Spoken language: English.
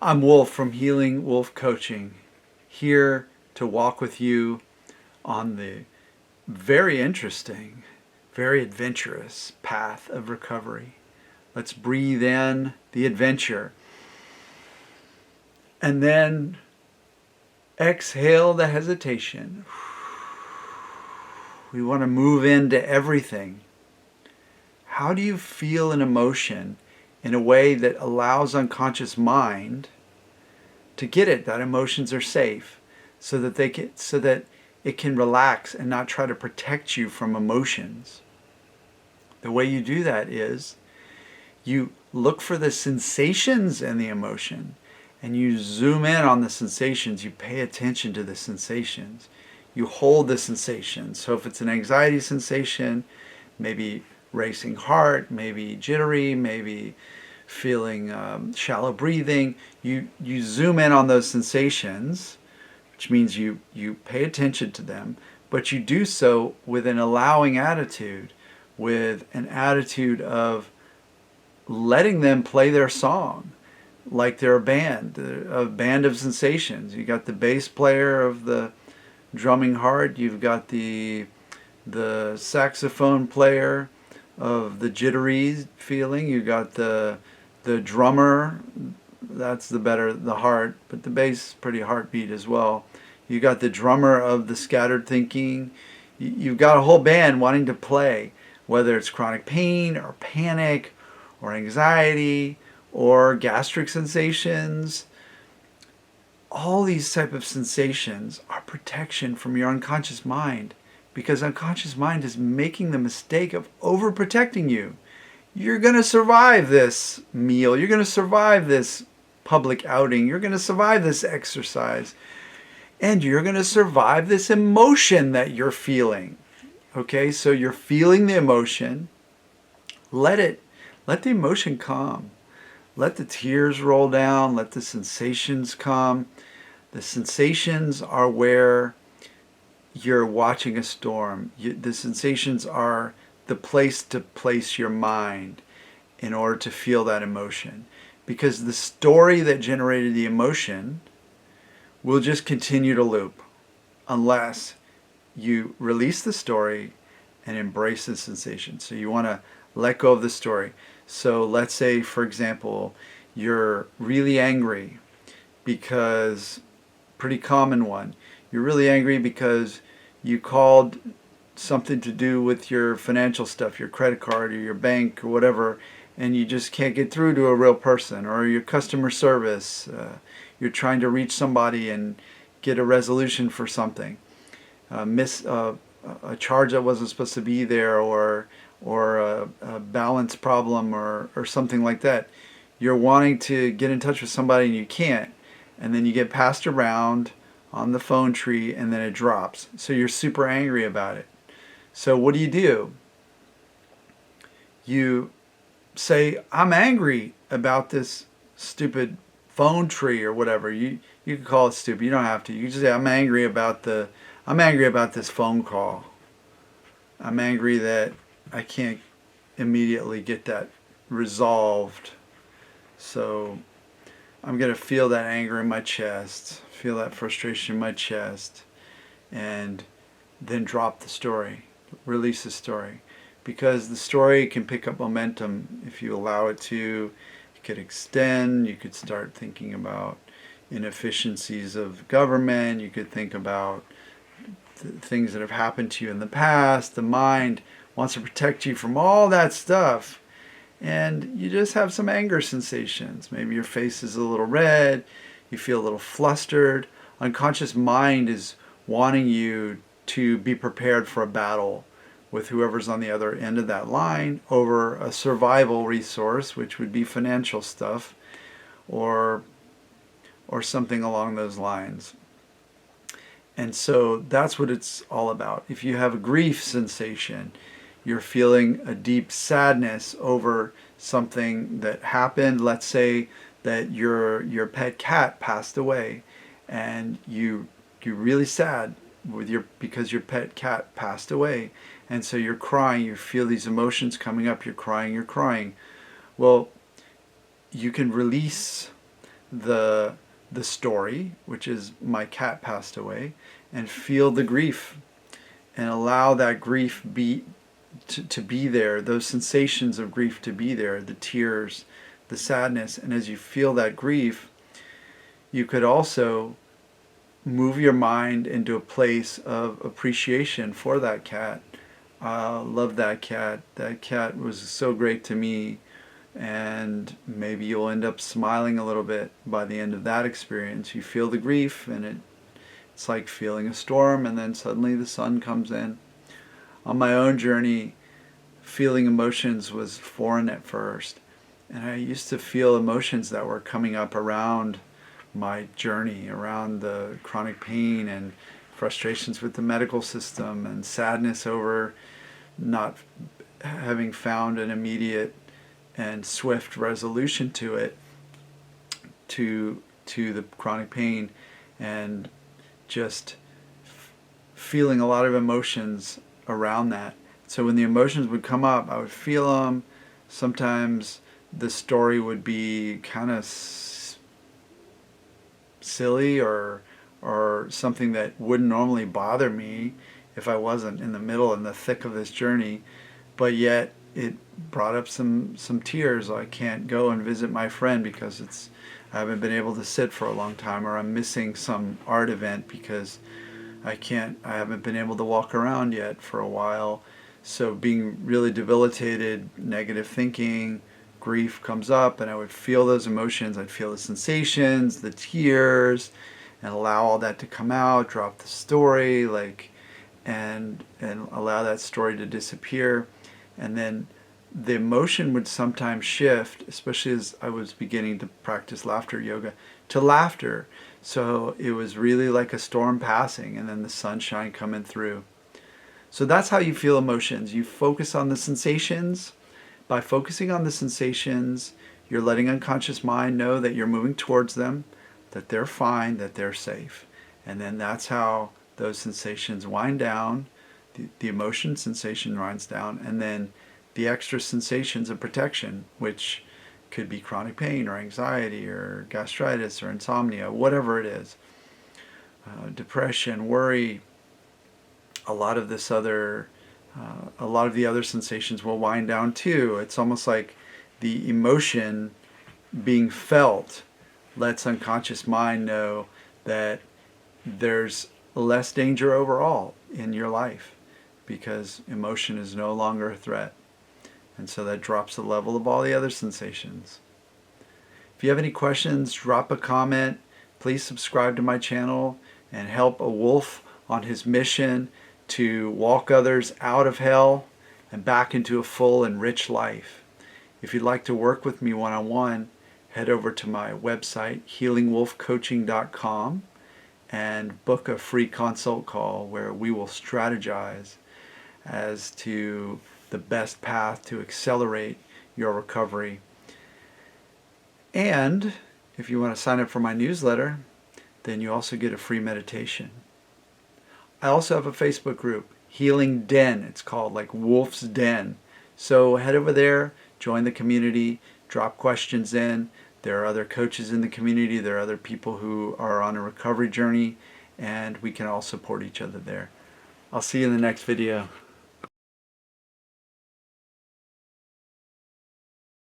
I'm Wolf from Healing Wolf Coaching, here to walk with you on the very interesting, very adventurous path of recovery. Let's breathe in the adventure and then exhale the hesitation. We want to move into everything. How do you feel an emotion in a way that allows unconscious mind to get it that emotions are safe, so that it can relax and not try to protect you from emotions? The way you do that is you look for the sensations in the emotion and you zoom in on the sensations. You pay attention to the sensations. You hold the sensations. So if it's an anxiety sensation, maybe racing heart, maybe jittery, maybe feeling shallow breathing, you zoom in on those sensations, which means you pay attention to them, but you do so with an allowing attitude, with an attitude of letting them play their song like they're a band of sensations. You got the bass player of the drumming heart, you've got the saxophone player of the jittery feeling, you got the drummer, that's the heart, but the bass pretty heartbeat as well. You got the drummer of the scattered thinking. You've got a whole band wanting to play, whether it's chronic pain or panic or anxiety or gastric sensations. All these type of sensations are protection from your unconscious mind, because unconscious mind is making the mistake of overprotecting you. You're going to survive this meal. You're going to survive this public outing. You're going to survive this exercise. And you're going to survive this emotion that you're feeling. Okay, so you're feeling the emotion. Let the emotion come. Let the tears roll down. Let the sensations come. The sensations are where you're watching a storm. The sensations are the place to place your mind in order to feel that emotion. Because the story that generated the emotion will just continue to loop unless you release the story and embrace the sensation. So you want to let go of the story. So let's say, for example, you're really angry because, pretty common one, you're really angry because you called something to do with your financial stuff, your credit card or your bank or whatever, and you just can't get through to a real person, or your customer service. You're trying to reach somebody and get a resolution for something. Miss a charge that wasn't supposed to be there, or a balance problem, or something like that. You're wanting to get in touch with somebody and you can't, and then you get passed around on the phone tree and then it drops. So you're super angry about it. So what do? You say, I'm angry about this stupid phone tree or whatever. You can call it stupid. You don't have to. You can just say, I'm angry about this phone call. I'm angry that I can't immediately get that resolved. So I'm going to feel that anger in my chest, feel that frustration in my chest, and then drop the story, release the story. Because the story can pick up momentum if you allow it to. It could extend. You could start thinking about inefficiencies of government. You could think about things that have happened to you in the past. The mind wants to protect you from all that stuff. And you just have some anger sensations. Maybe your face is a little red. You feel a little flustered. Unconscious mind is wanting you to be prepared for a battle with whoever's on the other end of that line over a survival resource, which would be financial stuff, or something along those lines. And so that's what it's all about. If you have a grief sensation, you're feeling a deep sadness over something that happened. Let's say that your pet cat passed away, and you're really sad because your pet cat passed away, and so you're crying. You feel these emotions coming up. You're crying. Well, you can release the story, which is my cat passed away, and feel the grief and allow that grief to be there, those sensations of grief to be there, the tears, the sadness. And as you feel that grief, you could also move your mind into a place of appreciation for that cat. Love that cat. That cat was so great to me. And maybe you'll end up smiling a little bit by the end of that experience. You feel the grief, and it's like feeling a storm, and then suddenly the sun comes in. On my own journey, feeling emotions was foreign at first. And I used to feel emotions that were coming up around my journey, around the chronic pain and frustrations with the medical system and sadness over not having found an immediate and swift resolution to it, to the chronic pain, and just feeling a lot of emotions around that. So when the emotions would come up, I would feel them. Sometimes the story would be kind of silly or something that wouldn't normally bother me if I wasn't in the middle and the thick of this journey, but yet it brought up some tears. I can't go and visit my friend because I haven't been able to sit for a long time, or I'm missing some art event because I haven't been able to walk around yet for a while. So being really debilitated, negative thinking, grief comes up, and I would feel those emotions. I'd feel the sensations, the tears, and allow all that to come out, drop the story, and allow that story to disappear. And then the emotion would sometimes shift, especially as I was beginning to practice laughter yoga, to laughter. So it was really like a storm passing, and then the sunshine coming through. So that's how you feel emotions. You focus on the sensations. By focusing on the sensations, you're letting unconscious mind know that you're moving towards them, that they're fine, that they're safe. And then that's how those sensations wind down. The emotion sensation winds down, and then the extra sensations of protection, which could be chronic pain or anxiety or gastritis or insomnia, whatever it is, depression, worry, a lot of the other sensations will wind down too. It's almost like the emotion being felt lets unconscious mind know that there's less danger overall in your life because emotion is no longer a threat. And so that drops the level of all the other sensations. If you have any questions, drop a comment. Please subscribe to my channel and help a wolf on his mission to walk others out of hell and back into a full and rich life. If you'd like to work with me one-on-one, head over to my website, healingwolfcoaching.com, and book a free consult call where we will strategize as to the best path to accelerate your recovery. And if you want to sign up for my newsletter, then you also get a free meditation. I also have a Facebook group, Healing Den. It's called like Wolf's Den. So head over there, join the community, drop questions in. There are other coaches in the community. There are other people who are on a recovery journey, and we can all support each other there. I'll see you in the next video.